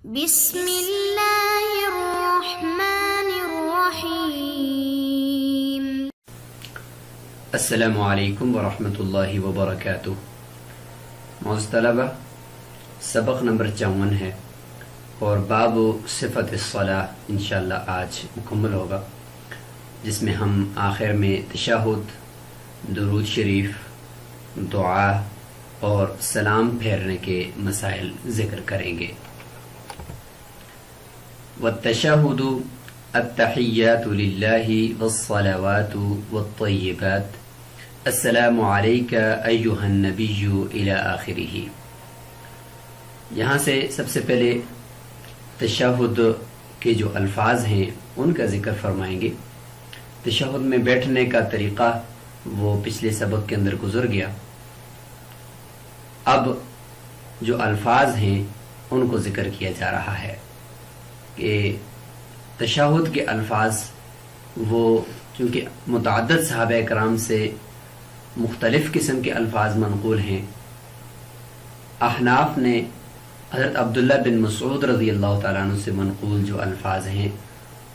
بسم اللہ الرحمن الرحیم۔ السلام علیکم ورحمۃ اللہ وبرکاتہ۔ معزز طلبہ، سبق نمبر 54 ہے اور باب صفت الصلاۃ انشاءاللہ آج مکمل ہوگا، جس میں ہم آخر میں تشہد، درود شریف، دعا اور سلام پھیرنے کے مسائل ذکر کریں گے۔ والتشہد التحیات للہ والصلوات والطیبات، السلام علیک ایہا النبی الی آخرہ۔ یہاں سے سب سے پہلے تشہد کے جو الفاظ ہیں ان کا ذکر فرمائیں گے۔ تشہد میں بیٹھنے کا طریقہ وہ پچھلے سبق کے اندر گزر گیا۔ اب جو الفاظ ہیں ان کو ذکر کیا جا رہا ہے کہ تشہد کے الفاظ وہ چونکہ متعدد صحابہ کرام سے مختلف قسم کے الفاظ منقول ہیں، احناف نے حضرت عبداللہ بن مسعود رضی اللہ تعالیٰ عنہ سے منقول جو الفاظ ہیں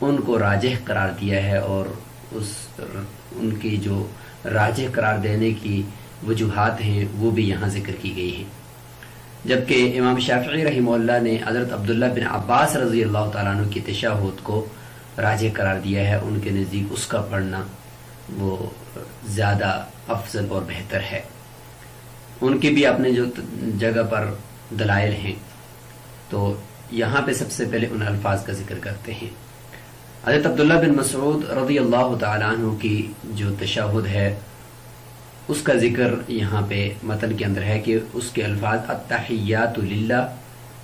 ان کو راجح قرار دیا ہے، اور ان کی جو راجح قرار دینے کی وجوہات ہیں وہ بھی یہاں ذکر کی گئی ہیں، جبکہ امام شافعی رحمہ اللہ نے حضرت عبداللہ بن عباس رضی اللہ تعالیٰ عنہ کی تشہد کو راجح قرار دیا ہے۔ ان کے نزدیک اس کا پڑھنا وہ زیادہ افضل اور بہتر ہے۔ ان کے بھی اپنے جو جگہ پر دلائل ہیں، تو یہاں پہ سب سے پہلے ان الفاظ کا ذکر کرتے ہیں۔ حضرت عبداللہ بن مسعود رضی اللہ تعالیٰ عنہ کی جو تشہد ہے اس کا ذکر یہاں پہ متن کے اندر ہے کہ اس کے الفاظ التحیات للہ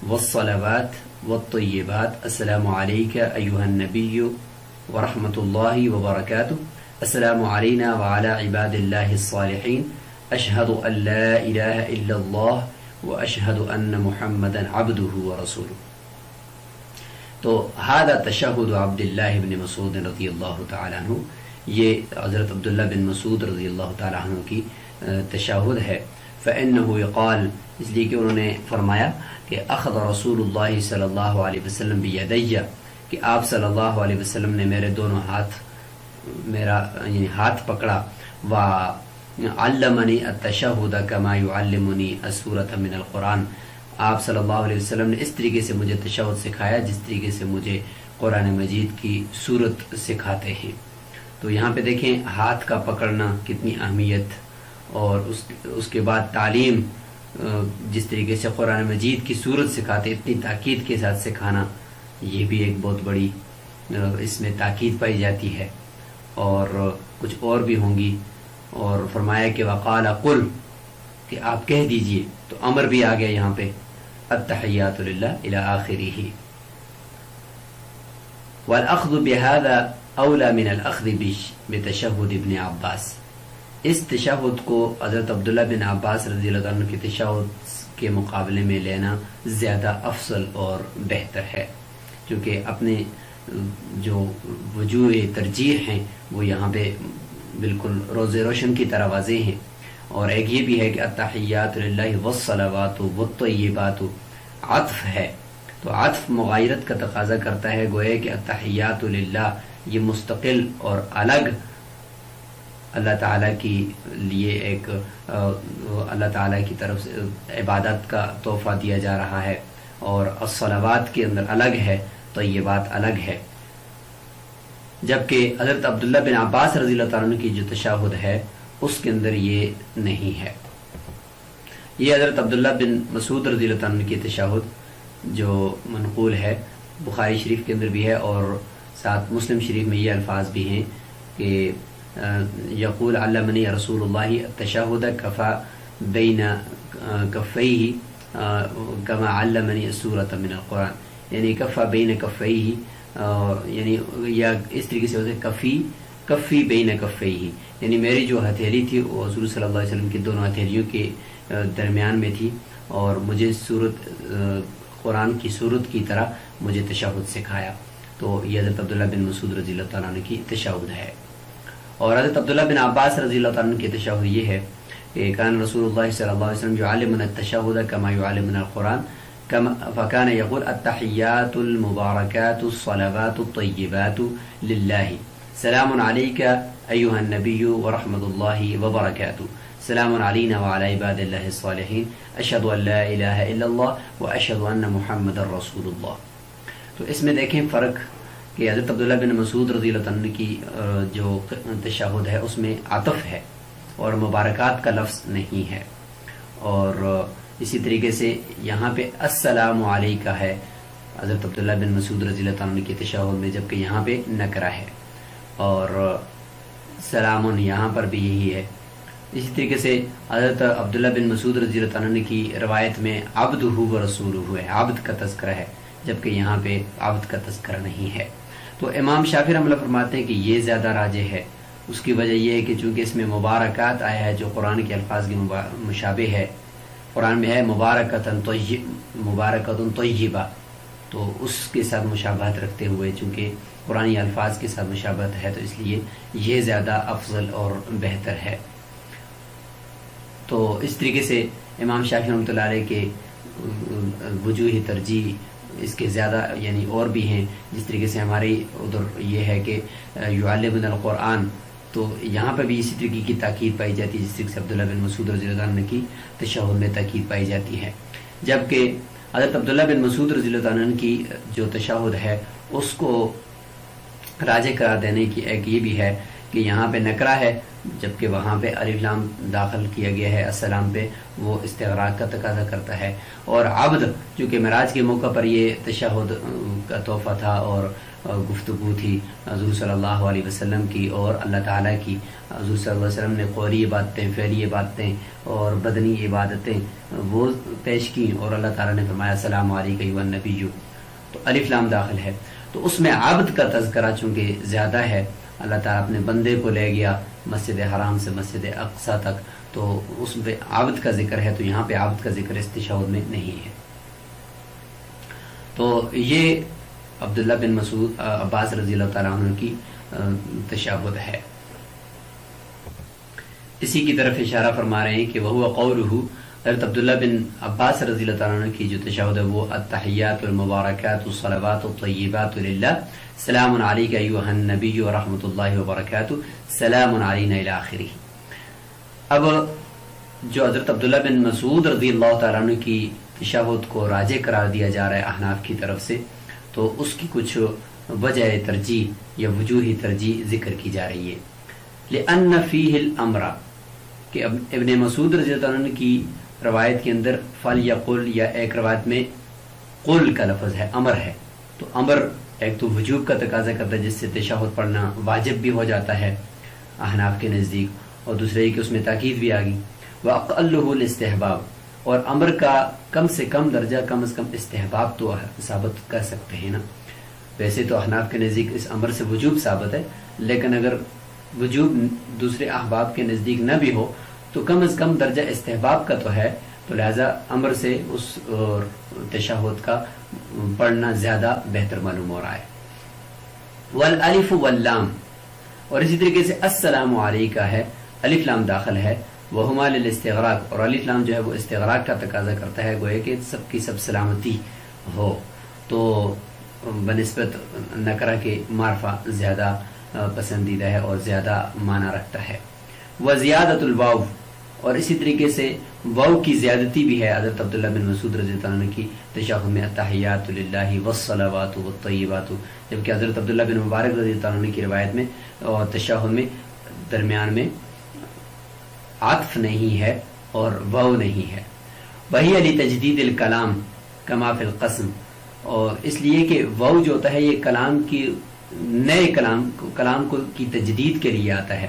والصلوات والطیبات، السلام علیک ایہا النبی ورحمۃ اللہ وبرکاتہ، السلام علینا وعلی عباد اللہ الصالحین، اشہد ان لا الہ الا اللہ واشہد ان محمدا عبدہ ورسولہ۔ تو هذا تشہد عبداللہ بن مسعود رضی اللہ تعالیٰ عنہ، یہ حضرت عبداللہ بن مسعود رضی اللہ تعالیٰ عنہ کی تشہد ہے۔ فإنه يقال، اس لیے کہ انہوں نے فرمایا کہ اخذ رسول اللہ صلی اللہ علیہ وسلم بیدیہ، کہ آپ صلی اللہ علیہ وسلم نے میرے دونوں ہاتھ، میرا یعنی ہاتھ پکڑا، وعلمنی التشہد کما یعلمنی السورۃ من القرآن، آپ صلی اللہ علیہ وسلم نے اس طریقے سے مجھے تشہد سکھایا جس طریقے سے مجھے قرآن مجید کی سورت سکھاتے ہیں۔ تو یہاں پہ دیکھیں ہاتھ کا پکڑنا کتنی اہمیت، اور اس کے بعد تعلیم، جس طریقے سے قرآن مجید کی سورت سکھاتے اتنی تاکید کے ساتھ سکھانا، یہ بھی ایک بہت بڑی اس میں تاکید پائی جاتی ہے، اور کچھ اور بھی ہوں گی۔ اور فرمایا کہ وقال قل، کہ آپ کہہ دیجئے، تو امر بھی آ گیا یہاں پہ، التحیات للہ الی آخرہ۔ والاخذ بهذا اولا من الاخذ بتشہد ابن عباس، اس تشہد کو حضرت عبداللہ بن عباس رضی اللہ عنہ کے تشہد کے مقابلے میں لینا زیادہ افضل اور بہتر ہے، کیونکہ اپنے جو وجوہ ترجیح ہیں وہ یہاں پہ بالکل روز روشن کی طرح واضح ہیں۔ اور ایک یہ بھی ہے کہ التحیات للہ والصلوات والطیبات عطف ہے، تو عطف مغایرت کا تقاضا کرتا ہے، گویا کہ التحیات للہ یہ مستقل اور الگ اللہ تعالیٰ کی لیے ایک اللہ تعالیٰ کی طرف سے عبادت کا تحفہ دیا جا رہا ہے، اور الصلوات کے اندر الگ ہے، طیبات الگ ہے، جبکہ حضرت عبداللہ بن عباس رضی اللہ تعالیٰ عنہ کی جو تشہد ہے اس کے اندر یہ نہیں ہے۔ یہ حضرت عبداللہ بن مسعود رضی اللہ تعالیٰ عنہ کی تشہد جو منقول ہے بخاری شریف کے اندر بھی ہے، اور ساتھ مسلم شریف میں یہ الفاظ بھی ہیں کہ یقول علمنی رسول اللہ التشہد کفا بین کفیہ کما علمنی السورۃ من القرآن، یعنی کفا بین کفیہ، یعنی یا اس طریقے سے ہوتا ہے کفی بین کفیہ، یعنی میری جو ہتھیلی تھی وہ حضور صلی اللہ علیہ وسلم کی دونوں ہتھیلیوں کے درمیان میں تھی، اور مجھے قرآن کی سورت کی طرح مجھے تشہد سکھایا۔ تو یہ حضرت عبداللہ بن مسعود رضی اللہ تعالیٰ عنہ کی تشہد ہے۔ اور حضرت عبداللہ بن عباس رضی اللہ تعالیٰ عنہ کی تشہد یہ ہے کہ کان رسول اللہ صلی اللہ علیہ وسلم یعلمنا التشہد کما یعلمنا القرآن، فكان يقول التحيات المباركات الصلوات الطيبات لله سلام عليك أيها النبي ورحمة الله وبركاته سلام علينا وعلى عباد الله الصالحين أشهد أن لا إله إلا الله وأشهد أن محمد رسول الله. تو اس میں دیکھیں فرق کہ حضرت عبداللہ بن مسعود رضی اللہ عنہ کی جو تشہد ہے اس میں عطف ہے اور مبارکات کا لفظ نہیں ہے، اور اسی طریقے سے یہاں پہ السلام علیکہ ہے حضرت عبداللہ بن مسعود رضی اللہ عنہ کی تشہد میں، جبکہ یہاں پہ نکرہ ہے، اور سلام یہاں پر بھی یہی ہے. اسی طریقے سے حضرت عبداللہ بن مسعود رضی اللہ عنہ کی روایت میں عبدہ و رسولہ ہے، عبد کا تذکرہ ہے، جبکہ یہاں پہ عبد کا تذکرہ نہیں ہے. تو امام شافعی رحمہ اللہ فرماتے ہیں کہ یہ زیادہ راجح ہے. اس کی وجہ یہ ہے کہ چونکہ اس میں مبارکات آیا ہے جو قرآن کے الفاظ کی مشابہ ہے، قرآن میں ہے مبارکۃ طیبہ، تو اس کے ساتھ مشابہت رکھتے ہوئے چونکہ قرآنی الفاظ کے ساتھ مشابہت ہے تو اس لیے یہ زیادہ افضل اور بہتر ہے. تو اس طریقے سے امام شافعی رحمۃ اللہ علیہ کے وجوہ ترجیح اس کے زیادہ یعنی اور بھی ہیں. جس طریقے سے ہماری ادھر یہ ہے کہ یعلمنا القرآن، تو یہاں پہ بھی اسی طریقے کی تاکید پائی جاتی ہے جس طریقے سے عبداللہ بن مسعود رضی اللہ عنہ کی تشہد میں تاکید پائی جاتی ہے. جبکہ حضرت عبداللہ بن مسعود رضی اللہ عنہ کی جو تشہد ہے اس کو راجح قرار دینے کی ایک یہ بھی ہے کہ یہاں پہ نکرہ ہے، جبکہ وہاں پہ الف لام داخل کیا گیا ہے السلام پہ، وہ استغراق کا تقاضا کرتا ہے. اور عبد چونکہ معراج کے موقع پر یہ تشہد کا تحفہ تھا اور گفتگو تھی حضور صلی اللہ علیہ وسلم کی اور اللہ تعالیٰ کی. حضور صلی اللہ علیہ وسلم نے قولی عبادتیں، فعلی عبادتیں اور بدنی عبادتیں وہ پیش کی، اور اللہ تعالیٰ نے فرمایا السلام علیکم ایھا النبی، تو الف لام داخل ہے. تو اس میں عبد کا تذکرہ چونکہ زیادہ ہے، اللہ تعالیٰ اپنے بندے کو لے گیا مسجد حرام سے مسجد اقصیٰ تک، تو اس میں عبد کا ذکر ہے، تو یہاں پہ عبد کا ذکر اس تشہد میں نہیں ہے. تو یہ عبداللہ بن مسعود عباس رضی اللہ تعالیٰ عنہ کی تشہد ہے. اسی کی طرف اشارہ فرما رہے ہیں کہ وہ قولہ، حضرت عبداللہ بن عباس رضی اللہ تعالیٰ عنہ کی جو تشہد ہے وہ التحیات المبارکات الصلوات الطیبات للہ سلام علیک ایھا النبی ورحمۃ اللہ وبرکاتہ سلام علینا الی آخرہ. اب جو حضرت عبداللہ بن مسعود رضی اللہ تعالیٰ عنہ کی تشہد کو راجح قرار دیا جا رہا ہے احناف کی طرف سے، تو اس کی کچھ وجہ ترجیح یا وجوہ ترجیح ذکر کی جا رہی ہے. لأن فیہ الامر، کہ ابن مسعود رضی اللہ عنہ کی روایت کے اندر فلیقل، یا ایک روایت میں قل کا لفظ ہے، امر ہے. تو امر ایک تو وجوب کا تقاضا کرتا ہے جس سے تشہد پڑھنا واجب بھی ہو جاتا ہے احناف کے نزدیک، اور دوسرے کہ اس میں تاکید بھی آ گئی. وَأَقَلُّهُ الاستحباب، اور امر کا کم سے کم درجہ کم از کم استحباب تو ثابت کر سکتے ہیں نا. ویسے تو احناف کے نزدیک اس امر سے وجوب ثابت ہے، لیکن اگر وجوب دوسرے احباب کے نزدیک نہ بھی ہو تو کم از کم درجہ استحباب کا تو ہے، تو لہذا امر سے اس تشہد کا پڑھنا زیادہ بہتر معلوم ہو رہا ہے. والالف واللام، اور اسی طریقے سے السلام علیکہ ہے، الف لام داخل ہے، وہما للاستغراق، اور الف لام جو ہے وہ استغراق کا تقاضا کرتا ہے، گویا کہ سب کی سب سلامتی ہو، تو بنسبت نکرہ کے معرفہ زیادہ پسندیدہ ہے اور زیادہ معنی رکھتا ہے. وزیادت الواو، اور اسی طریقے سے واو کی زیادتی بھی ہے حضرت عبداللہ بن مسعود رضی اللہ عنہ کی تشہد میں التحیات للہ والصلوات والطیبات، جبکہ حضرت عبداللہ بن مبارک رضی اللہ عنہ کی روایت میں اور تشہد میں درمیان میں عطف نہیں ہے اور واو نہیں ہے. وہی علی تجدید الکلام کما فی القسم، اور اس لیے کہ واو جو ہوتا ہے یہ کلام کی نئے کلام کو کی تجدید کے لیے آتا ہے،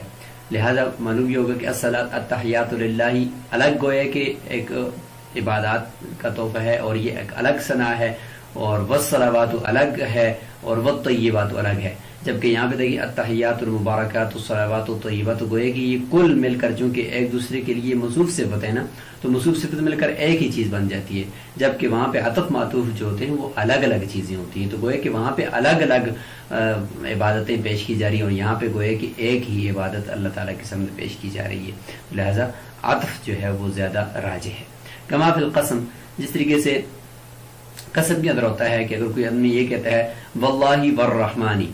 لہذا معلوم یہ ہوگا کہ التحیات للہ الگ گویا کہ ایک عبادات کا تحفہ ہے اور یہ ایک الگ ثنا ہے، اور والصلوات الگ ہے اور والطیبات الگ ہے. جبکہ یہاں پہ دیکھیے التحیات المبارکات الصلوات الطیبات، تو گویا کہ یہ کل مل کر چونکہ ایک دوسرے کے لیے موصوف صفت ہے نا، تو موصوف صفت مل کر ایک ہی چیز بن جاتی ہے. جبکہ وہاں پہ عطف معطوف جو ہوتے ہیں وہ الگ الگ چیزیں ہوتی ہیں، تو گویا کہ وہاں پہ الگ الگ عبادتیں پیش کی جا رہی ہیں، اور یہاں پہ گویا کہ ایک ہی عبادت اللہ تعالیٰ کے سامنے پیش کی جا رہی ہے، لہذا عطف جو ہے وہ زیادہ راجح ہے. کما فی القسم، جس طریقے سے قسم کے اندر ہوتا ہے کہ اگر کوئی آدمی یہ کہتا ہے واللہ والرحمانی،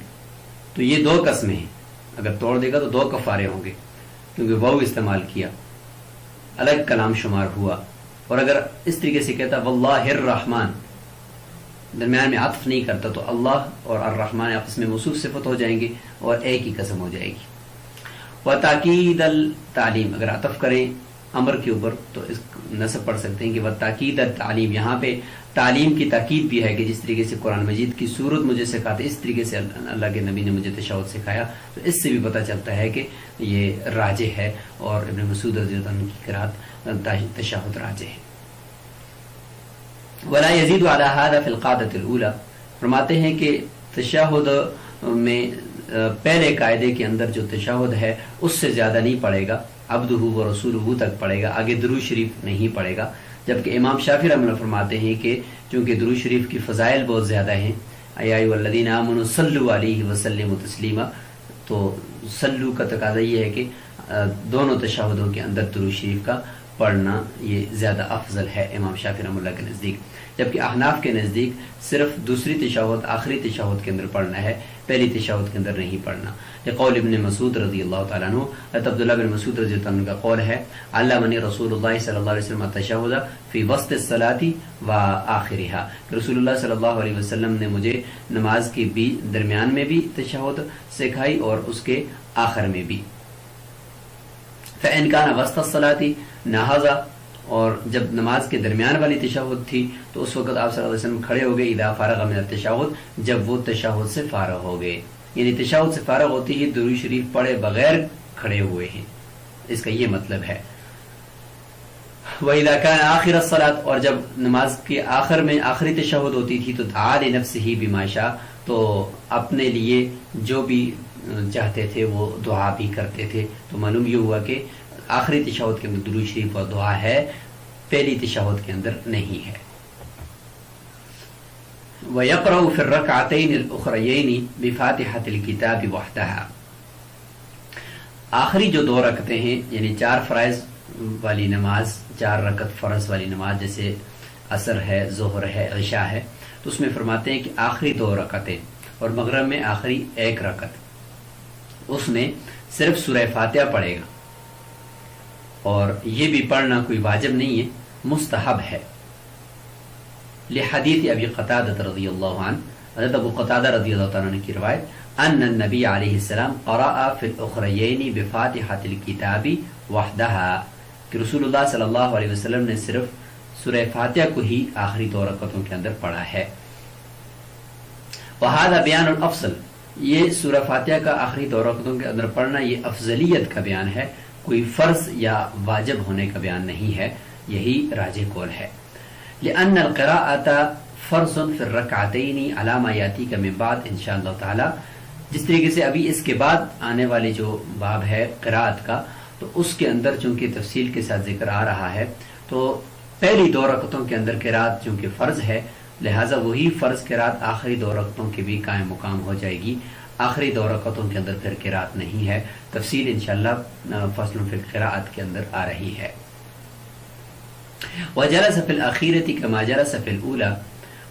تو یہ دو قسمیں ہیں، اگر توڑ دے گا تو دو کفارے ہوں گے، کیونکہ واو استعمال کیا، الگ کلام شمار ہوا۔ اور اگر اس طریقے سے کہتا واللہ الرحمن، درمیان میں عطف نہیں کرتا، تو اللہ اور الرحمن آپس میں موصوف صفت ہو جائیں گے اور ایک ہی قسم ہو جائے گی۔ وتاکید التعلیم، اگر عطف کریں امر کے اوپر تو اس نصب پڑھ سکتے ہیں کہ وتاکید التعلیم، یہاں پہ تعلیم کی تاکید بھی ہے کہ جس طریقے سے قرآن مجید کی سورت مجھے سکھاتے، اس طریقے سے اللہ کے نبی نے مجھے تشہد سکھایا، تو اس سے بھی پتہ چلتا ہے کہ یہ راجح ہے، اور ابن مسعود رضی اللہ عنہ کی قرات تشہد راجح ہے۔ ولا يزيد على هذا في القاعدة الأولى، فرماتے ہیں کہ تشہد میں پہلے قاعدے کے اندر جو تشہد ہے اس سے زیادہ نہیں پڑے گا، عبدہ و رسولہ تک پڑے گا، آگے درود شریف نہیں پڑے گا۔ جبکہ امام شافعی رحمہ اللہ فرماتے ہیں کہ چونکہ درود شریف کی فضائل بہت زیادہ ہیں، یا ایھا الذین آمنوا صلوا علیہ وسلموا تسلیما، تو صلو کا تقاضا یہ ہے کہ دونوں تشہدوں کے اندر درود شریف کا پڑھنا یہ زیادہ افضل ہے امام شافعی رحمہ اللہ کے نزدیک۔ جبکہ احناف کے نزدیک صرف دوسری تشہد آخری تشہد کے اندر پڑھنا ہے، پہلی تشہد کے اندر نہیں پڑھنا۔ قول ابن مسعود رضی اللہ تعالیٰ عنہ، حضرت عبداللہ بن مسعود رضی اللہ عنہ کا قول ہے علمنی رسول اللہ صلی اللہ علیہ وسلم التشہد فی وسط الصلاۃ و آخرہا، کہ رسول اللہ صلی اللہ علیہ وسلم نے مجھے نماز کے بھی درمیان میں بھی تشہد سکھائی اور اس کے آخر میں بھی۔ فإن كان وسط الصلاۃ نہض، اور جب نماز کے درمیان والی تشہد تھی تو اس وقت آپ صلی اللہ علیہ وسلم کھڑے ہو گئے، اذا فارغ من التشہد، جب وہ تشہد سے فارغ ہو گئے، یعنی تشہد سے فارغ ہوتی ہی درود شریف پڑھے بغیر کھڑے ہوئے ہیں، اس کا یہ مطلب ہے۔ وَإِذَا كَانَ آخِرَ الصَّلَاةِ، اور جب نماز کے آخر میں آخری تشہد ہوتی تھی تو دعا لنفسہ بما شاء، تو اپنے لیے جو بھی چاہتے تھے وہ دعا بھی کرتے تھے۔ تو معلوم یہ ہوا کہ آخری تشہد کے اندر درود شریف اور دعا ہے، پہلی تشہد کے اندر نہیں ہے۔ وَيَقْرَأُ فِي الرَّكْعَتَيْنِ الْأُخْرَيَيْنِ بِفَاتِحَةِ الْكِتَابِ وَحْدَهَا، آخری جو دو رکعتیں ہیں، یعنی 4 فرائض والی نماز، 4 رکعت فرض والی نماز جیسے عصر ہے، ظہر ہے، عشاء ہے، تو اس میں فرماتے ہیں کہ آخری 2 رکعتیں، اور مغرب میں آخری 1 رکعت، اس میں صرف سورہ فاتحہ پڑھے گا، اور یہ بھی پڑھنا کوئی واجب نہیں ہے، مستحب ہے۔ لحدیث ابی قتادہ رضی اللہ عنہ، حضرت ابو قتادہ رضی اللہ عنہ کی روایت، ان النبی علیہ السلام قرأ فی الاخریین بفاتحۃ الکتاب وحدہا، کہ رسول اللہ صلی اللہ علیہ وسلم نے صرف سورہ فاتحہ کو ہی آخری 2 رکعتوں کے اندر پڑھا ہے۔ وہذا بیان الافضل، یہ سورہ فاتحہ کا آخری 2 رکعتوں کے اندر پڑھنا یہ افضلیت کا بیان ہے، کوئی فرض یا واجب ہونے کا بیان نہیں ہے، یہی راجح قول ہے۔ لأن القراءة فرض في الركعتين على ما يأتيك من بعد انشاءاللہ تعالی، جس طریقے سے ابھی اس کے بعد آنے والے جو باب ہے قراءت کا، تو اس کے اندر چونکہ تفصیل کے ساتھ ذکر آ رہا ہے، تو پہلی 2 رکعتوں کے اندر قراءت چونکہ فرض ہے، لہٰذا وہی فرض قراءت آخری 2 رکعتوں کے بھی قائم مقام ہو جائے گی، آخری 2 رکعتوں کے اندر پھر قراءت نہیں ہے۔ تفصیل انشاءاللہ فصل فی القراءت کے اندر آ رہی ہے۔ وجلس فی الأخیرۃ کما جلس فی الأولی،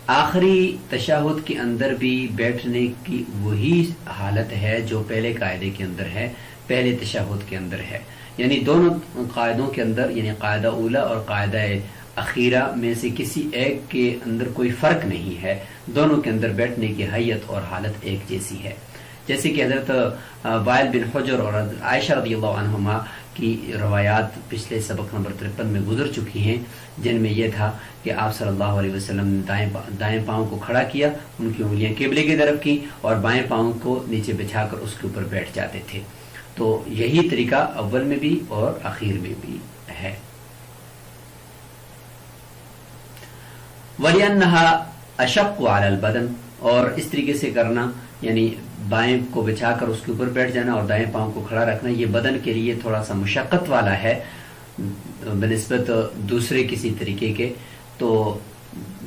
آخری تشہد کے اندر بھی بیٹھنے کی وہی حالت ہے جو پہلے قاعدے کے اندر ہے، پہلے تشہد کے اندر ہے، یعنی دونوں قاعدوں کے اندر، یعنی قاعدہ اولی اور قاعدہ اخیرہ میں سے کسی ایک کے اندر کوئی فرق نہیں ہے، دونوں کے اندر بیٹھنے کی حیت اور حالت ایک جیسی ہے۔ جیسے کہ حضرت وائل بن حجر اور حضرت عائشہ رضی اللہ عنہما کی روایات پچھلے سبق نمبر 53 میں گزر چکی ہیں، جن میں یہ تھا کہ آپ صلی اللہ علیہ وسلم نے دائیں پاؤں کو کھڑا کیا، ان کی انگلیاں قبلے کی طرف کی، اور بائیں پاؤں کو نیچے بچھا کر اس کے اوپر بیٹھ جاتے تھے۔ تو یہی طریقہ اول میں بھی اور اخیر میں بھی ہے۔ وَلِأَنَّهَا أَشَقُّ عَلَى الْبَدَنِ، اور اس طریقے سے کرنا، یعنی بائیں کو بچھا کر اس کے اوپر بیٹھ جانا اور دائیں پاؤں کو کھڑا رکھنا، یہ بدن کے لیے تھوڑا سا مشقت والا ہے بنسبت دوسرے کسی طریقے کے، تو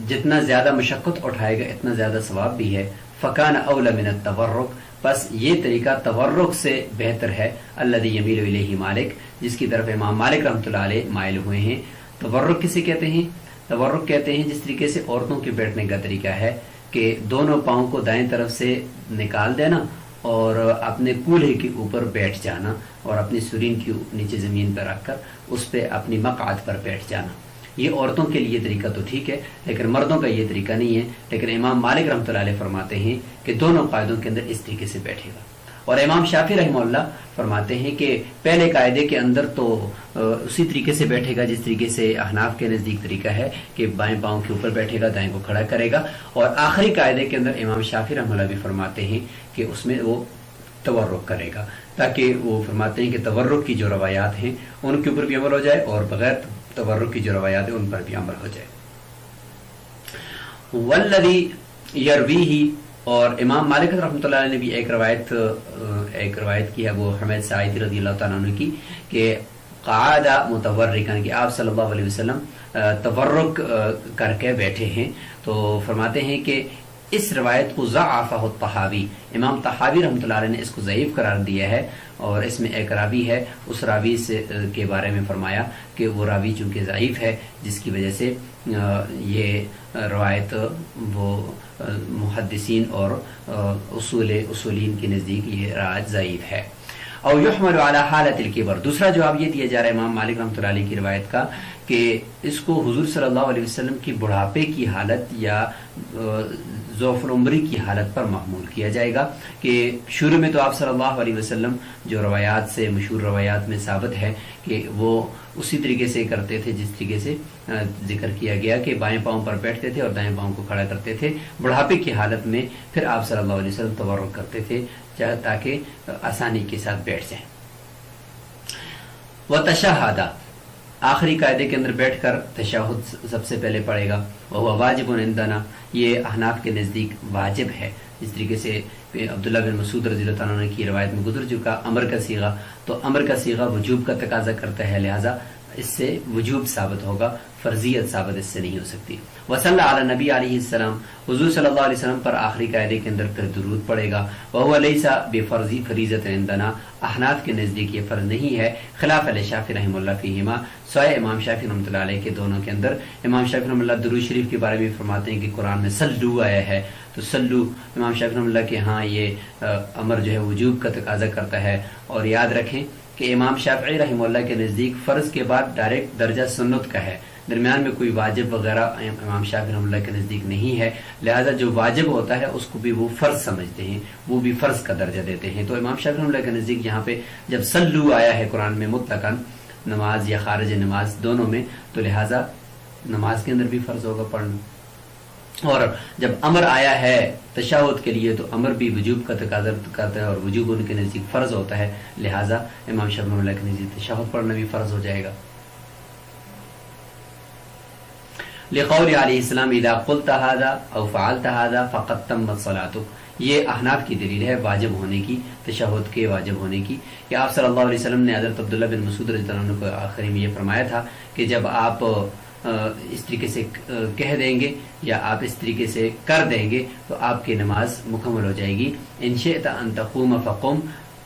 جتنا زیادہ مشقت اٹھائے گا اتنا زیادہ ثواب بھی ہے۔ فَكَانَ أَوْلَى مِنَ التَّوَرُّكِ، بس یہ طریقہ تورک سے بہتر ہے، الذی یمیل الیہ مالک، جس کی طرف امام مالک رحمۃ اللہ علیہ مائل ہوئے ہیں۔ تورک کسے کہتے ہیں؟ تورک کہتے ہیں جس طریقے سے عورتوں کے بیٹھنے کا طریقہ ہے کہ دونوں پاؤں کو دائیں طرف سے نکال دینا اور اپنے کولہے کے اوپر بیٹھ جانا اور اپنی سرین کی نیچے زمین پر رکھ کر اس پہ اپنی مقعد پر بیٹھ جانا. یہ عورتوں کے لیے طریقہ تو ٹھیک ہے لیکن مردوں کا یہ طریقہ نہیں ہے. لیکن امام مالک رحمۃ اللہ علیہ فرماتے ہیں کہ دونوں قاعدوں کے اندر اس طریقے سے بیٹھے گا. اور امام شافعی رحمہ اللہ فرماتے ہیں کہ پہلے قاعدے کے اندر تو اسی طریقے سے بیٹھے گا جس طریقے سے احناف کے نزدیک طریقہ ہے کہ بائیں پاؤں کے اوپر بیٹھے گا، دائیں کو کھڑا کرے گا. اور آخری قاعدے کے اندر امام شافعی رحمہ اللہ بھی فرماتے ہیں کہ اس میں وہ تورک کرے گا، تاکہ وہ فرماتے ہیں کہ تورک کی جو روایات ہیں ان کے اوپر بھی عمل ہو جائے اور بغیر تورک کی جو روایات ہیں ان پر بھی عمل ہو جائے. والذی یرویہ، اور امام مالک رحمۃ اللہ علیہ نے بھی ایک روایت کی ہے، وہ حمید سعید رضی اللہ تعالیٰ عنہ کی، کہ قعد متورکا، کہ آپ صلی اللہ علیہ وسلم تورک کر کے بیٹھے ہیں. تو فرماتے ہیں کہ اس روایت کو ضعفہ الطحاوی، امام طحاوی رحمۃ اللہ علیہ نے اس کو ضعیف قرار دیا ہے. اور اس میں ایک راوی ہے، اس راوی کے بارے میں فرمایا کہ وہ راوی چونکہ ضعیف ہے جس کی وجہ سے یہ روایت وہ محدثین اور اصولین کے نزدیک یہ روایت ضعیف ہے. اور یحمل علی حالت الکبر، دوسرا جواب یہ دیا جا رہا ہے امام مالک رحمۃ اللہ علیہ کی روایت کا کہ اس کو حضور صلی اللہ علیہ وسلم کی بڑھاپے کی حالت یا ذوف العمری کی حالت پر محمول کیا جائے گا. کہ شروع میں تو آپ صلی اللہ علیہ وسلم جو روایات سے مشہور روایات میں ثابت ہے کہ وہ اسی طریقے سے کرتے تھے جس طریقے سے ذکر کیا گیا کہ بائیں پاؤں پر بیٹھتے تھے اور دائیں پاؤں کو کھڑا کرتے تھے. بڑھاپے کی حالت میں پھر آپ صلی اللہ علیہ وسلم تورک کرتے تھے تاکہ آسانی کے ساتھ بیٹھ جائیں. وتشہد، آخری قاعدے کے اندر بیٹھ کر تشہد سب سے پہلے پڑھے گا. وہ واجب عندنا، یہ احناف کے نزدیک واجب ہے. جس طریقے سے عبداللہ بن مسعود رضی اللہ تعالیٰ عنہ کی روایت میں گزر چکا امر کا صیغہ، تو امر کا صیغہ وجوب کا تقاضا کرتا ہے، لہذا اس سے وجوب ثابت ہوگا، فرضیت ثابت اس سے نہیں ہو سکتی. وصلی علی نبی علیہ السلام، حضور صلی اللہ علیہ وسلم پر آخری قاعدے کے اندر پھر درود پڑے گا. وہو لیس بفرض فریضۃ عندنا، احناف کے نزدیک یہ فرض نہیں ہے، خلاف علی شافعی رحمہ اللہ فیہما، سوائے امام شافعی رحمۃ اللہ علیہ کے دونوں کے اندر. امام شافعی رحمہ اللہ درود شریف کے بارے میں فرماتے ہیں کہ قرآن میں سلو آیا ہے، تو سلو امام شافعی رحمہ اللہ کے ہاں یہ امر جو ہے وجوب کا تقاضا کرتا ہے. اور یاد رکھیں کہ امام شافعی رحمہ اللہ کے نزدیک فرض کے بعد ڈائریکٹ درجہ سنت کا ہے، درمیان میں کوئی واجب وغیرہ امام شافعی رحمہ اللہ کے نزدیک نہیں ہے، لہذا جو واجب ہوتا ہے اس کو بھی وہ فرض سمجھتے ہیں، وہ بھی فرض کا درجہ دیتے ہیں. تو امام شافعی رحمہ اللہ کے نزدیک یہاں پہ جب سلو آیا ہے قرآن میں مطلقاً نماز یا خارج نماز دونوں میں، تو لہذا نماز کے اندر بھی فرض ہوگا پڑھنا. اور جب امر آیا ہے تشہد کے لیے تو امر بھی وجوب کا تقاضا کرتا ہے اور وجوب ان کے نزدیک فرض ہوتا ہے، لہذا امام شافعی رحمہ اللہ کے نزدیک تشہد پڑھنا بھی فرض ہو جائے گا. لقول علیہ السلام اذا قلت هذا او فعلت هذا فقد تمت صلاتك، یہ احناف کی دلیل ہے واجب ہونے کی، تشہد کے واجب ہونے کی، کہ آپ صلی اللہ علیہ وسلم نے حضرت عبداللہ بن مسعود رضی اللہ عنہ کو آخری میں یہ فرمایا تھا کہ جب آپ اس طریقے سے کہہ دیں گے یا آپ اس طریقے سے کر دیں گے تو آپ کی نماز مکمل ہو جائے گی. ان شئت ان تقوم فقم،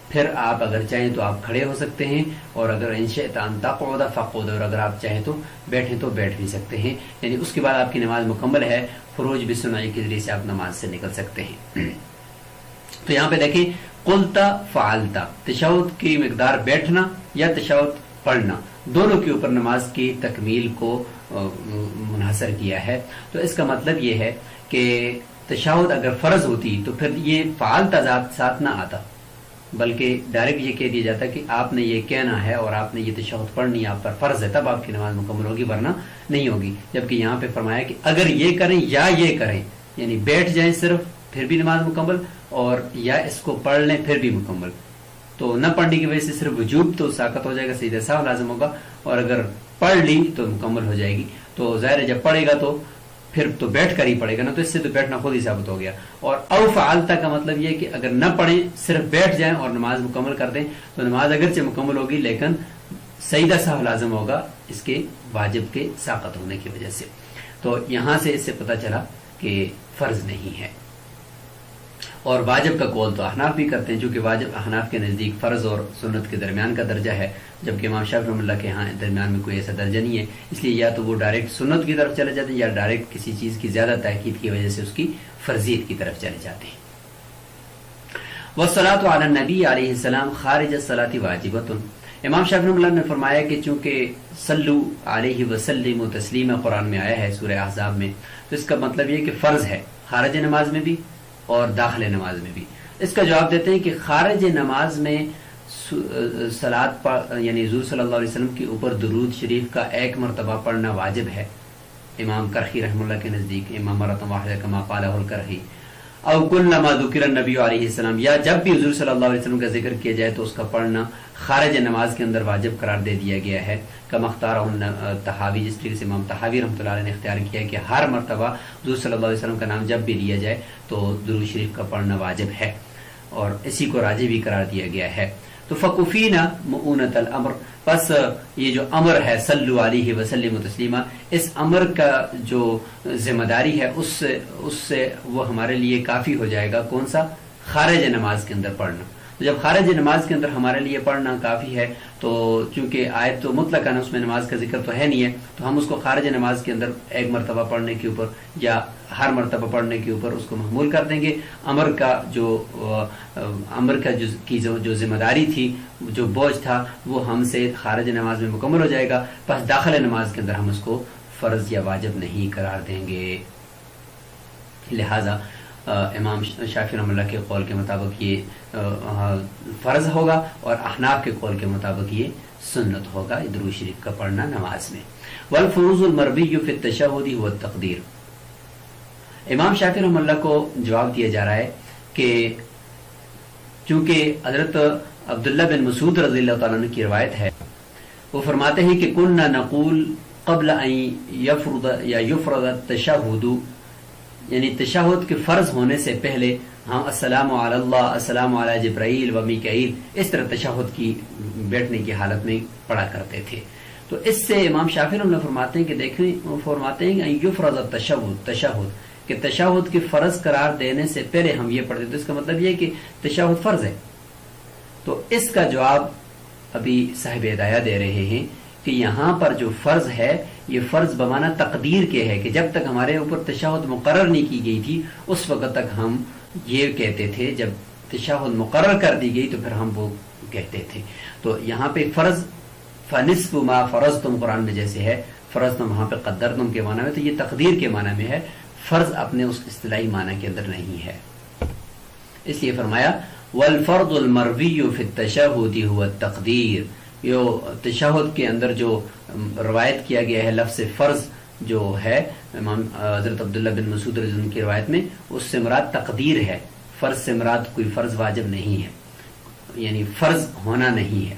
پھر آپ اگر چاہیں تو آپ کھڑے ہو سکتے ہیں، اور اگر ان شئت ان تقعد فقعد، اور اگر آپ چاہیں تو بیٹھیں تو بیٹھ بھی سکتے ہیں. یعنی اس کے بعد آپ کی نماز مکمل ہے، خروج بالسماع کے ذریعے سے آپ نماز سے نکل سکتے ہیں. تو یہاں پہ دیکھیں قلتا فعلتا، تشہد کی مقدار بیٹھنا یا تشہد پڑھنا، دونوں کے اوپر نماز کی تکمیل کو منحصر کیا ہے. تو اس کا مطلب یہ ہے کہ تشہد اگر فرض ہوتی تو پھر یہ فعلتا ساتھ نہ آتا، بلکہ ڈائریکٹ یہ کہہ دیا جاتا کہ آپ نے یہ کہنا ہے اور آپ نے یہ تشہد پڑھنی آپ پر فرض ہے، تب آپ کی نماز مکمل ہوگی، ورنہ نہیں ہوگی. جبکہ یہاں پہ فرمایا کہ اگر یہ کریں یا یہ کریں، یعنی بیٹھ جائیں صرف پھر بھی نماز مکمل، اور یا اس کو پڑھ لیں پھر بھی مکمل. تو نہ پڑھنے کی وجہ سے صرف وجوب تو ساقط ہو جائے گا، سجدہ سہو لازم ہوگا، اور اگر پڑھ لی تو مکمل ہو جائے گی. تو ظاہر ہے جب پڑھے گا تو پھر تو بیٹھ کر ہی پڑھے گا نا، تو اس سے تو بیٹھنا خود ہی ثابت ہو گیا. اور او فعلتا کا مطلب یہ کہ اگر نہ پڑھیں صرف بیٹھ جائیں اور نماز مکمل کر دیں تو نماز اگرچہ مکمل ہوگی لیکن سجدہ سہو لازم ہوگا اس کے واجب کے ساقط ہونے کی وجہ سے. تو یہاں سے اس سے پتہ چلا کہ فرض نہیں ہے. اور واجب کا قول تو احناف بھی کرتے ہیں، چونکہ واجب احناف کے نزدیک فرض اور سنت کے درمیان کا درجہ ہے، جبکہ امام شافعی رحمۃ اللہ کے ہاں درمیان میں کوئی ایسا درجہ نہیں ہے، اس لیے یا تو وہ ڈائریکٹ سنت کی طرف چلے جاتے ہیں یا ڈائریکٹ کسی چیز کی زیادہ تاکید کی وجہ سے اس کی فرضیت کی طرف چلے جاتے ہیں۔ والصلاۃ علی النبی علیہ السلام خارج الصلاۃ واجبۃ، امام شافعی رحمۃ اللہ نے فرمایا کہ چونکہ صلو علیہ وسلم تسلیما قرآن میں آیا ہے سورہ احزاب میں، تو اس کا مطلب یہ کہ فرض ہے خارج نماز میں بھی اور داخل نماز میں بھی۔ اس کا جواب دیتے ہیں کہ خارج نماز میں صلاۃ یعنی حضور صلی اللہ علیہ وسلم کے اوپر درود شریف کا ایک مرتبہ پڑھنا واجب ہے امام کرخی رحمہ اللہ کے نزدیک، امام مرۃ واحدہ کما قالہ الکرخی، او کلما ذکر النبی علیہ السلام، یا جب بھی حضور صلی اللہ علیہ وسلم کا ذکر کیا جائے تو اس کا پڑھنا خارج نماز کے اندر واجب قرار دے دیا گیا ہے، کما اختارہ طحاوی، جس طریقے سے امام طحاوی رحمۃ اللہ علیہ نے اختیار کیا کہ ہر مرتبہ حضور صلی اللہ علیہ وسلم کا نام جب بھی لیا جائے تو درود شریف کا پڑھنا واجب ہے، اور اسی کو راجح بھی قرار دیا گیا ہے۔ تو فکفینا مؤونۃ الامر، پس یہ جو امر ہے صلو علیہ وسلم تسلیما، اس امر کا جو ذمہ داری ہے اس سے وہ ہمارے لیے کافی ہو جائے گا، کون سا؟ خارج نماز کے اندر پڑھنا۔ تو جب خارج نماز کے اندر ہمارے لیے پڑھنا کافی ہے، تو چونکہ آیت تو مطلقاً اس میں نماز کا ذکر تو ہے نہیں ہے، تو ہم اس کو خارج نماز کے اندر ایک مرتبہ پڑھنے کے اوپر یا ہر مرتبہ پڑھنے کے اوپر اس کو محمول کر دیں گے۔ امر کی جو ذمہ داری تھی، جو بوجھ تھا، وہ ہم سے خارج نماز میں مکمل ہو جائے گا، پس داخل نماز کے اندر ہم اس کو فرض یا واجب نہیں قرار دیں گے۔ لہذا امام شافعی رحمۃ اللہ کے قول کے مطابق یہ فرض ہوگا، اور احناف کے قول کے مطابق یہ سنت ہوگا درود شریف کا پڑھنا نماز میں۔ والفروض المربی فی التشہد والتقدیر، امام شافعی رحمۃ اللہ کو جواب دیا جا رہا ہے کہ چونکہ حضرت عبداللہ بن مسعود رضی اللہ تعالیٰ عنہ کی روایت ہے، وہ فرماتے ہیں کہ کننا نقول قبل ان یفرض التشہد، یعنی تشہد کے فرض ہونے سے پہلے ہم السلام علی اللہ، السلام علی جبرائیل و میکائیل، اس طرح تشہد کی بیٹھنے کی حالت میں پڑھا کرتے تھے۔ تو اس سے امام شافعی رحمۃ اللہ فرماتے ہیں کہ دیکھیں، وہ فرماتے ہیں کہ یفرض تشہد کہ تشہد کے فرض قرار دینے سے پہلے ہم یہ پڑھتے، تو اس کا مطلب یہ کہ تشہد فرض ہے۔ تو اس کا جواب ابھی صاحب ہدایہ دے رہے ہیں کہ یہاں پر جو فرض ہے یہ فرض بمعنی تقدیر کے ہے، کہ جب تک ہمارے اوپر تشہد مقرر نہیں کی گئی تھی اس وقت تک ہم یہ کہتے تھے، جب تشہد مقرر کر دی گئی تو پھر ہم وہ کہتے تھے۔ تو یہاں پہ فرض فنصف ما فرضتم قرآن میں جیسے ہے فرضتم، وہاں پہ قدرتم کے معنی میں، تو یہ تقدیر کے معنی میں ہے، فرض اپنے اس اصطلاحی معنی کے اندر نہیں ہے۔ اس لیے فرمایا والفرض المروی فی التشہد هو التقدیر، تشہد کے اندر جو روایت کیا گیا ہے لفظ فرض جو ہے امام حضرت عبداللہ بن مسعود رضی اللہ عنہ کی روایت میں، اس سے مراد تقدیر ہے، فرض سے مراد کوئی فرض واجب نہیں ہے، یعنی فرض ہونا نہیں ہے۔